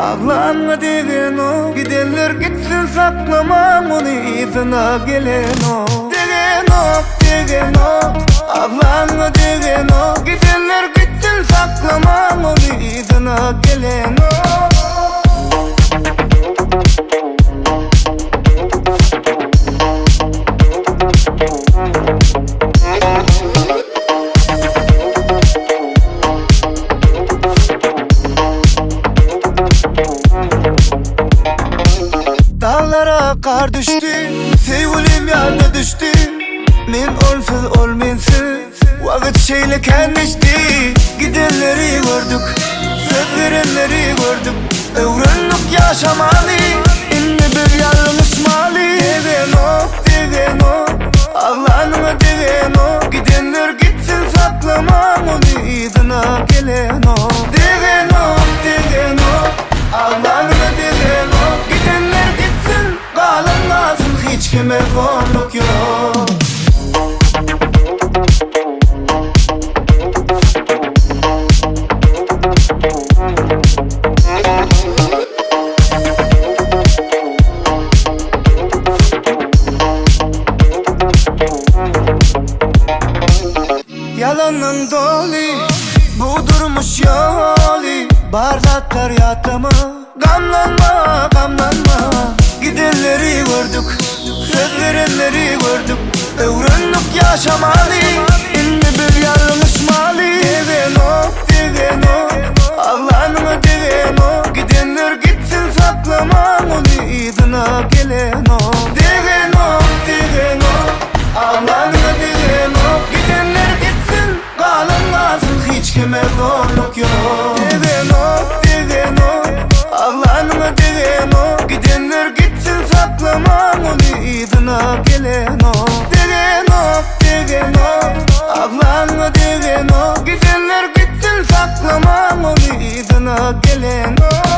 Ağlanma degen o, gidenler gitsin saklamam onu izine gelen o. Degen o, degen o, ağlanma degen o, gidenler gitsin saklamam onu izine gelen o. Dağlara kar düştü, sevgilim yalda düştü. Men onsuz ol mensiz, vakit şeyleken geçti. Gidenleri gördük, söz verenleri gördük. Öğrendik yaşamalı, inni bir yanlışmalı. Degen o, degen o, ağlanma degen o. Gidenler gitsin saklamam onu izine gelen o. Degen o, degen o, ağlanma degen o. Gidenler gitsin kalınmasın, hiç kime konuk yok. Yalanın dolu, bu durmuş yolu. Bardaklar yatama, gamlanma, gamlanma. Gidenleri gördük, söz verenleri gördük. Öğrendik yaşamalı, inni bir yanlışmalı. Degen o, degen o, ağlanma degen o. Gidenler gitsin saklamam onu izine gelen o. Degen o, degen o, ağlanma degen o. Gidenler gitsin kalınmasın, hiç kime zorluk yok. Degen o, degen o, ağlanma degen o. Gidenler gitsin saklamam onu izine gelen o. Degen o, degen o, ağlanma degen o. Gidenler gitsin saklamam onu izine gelen o.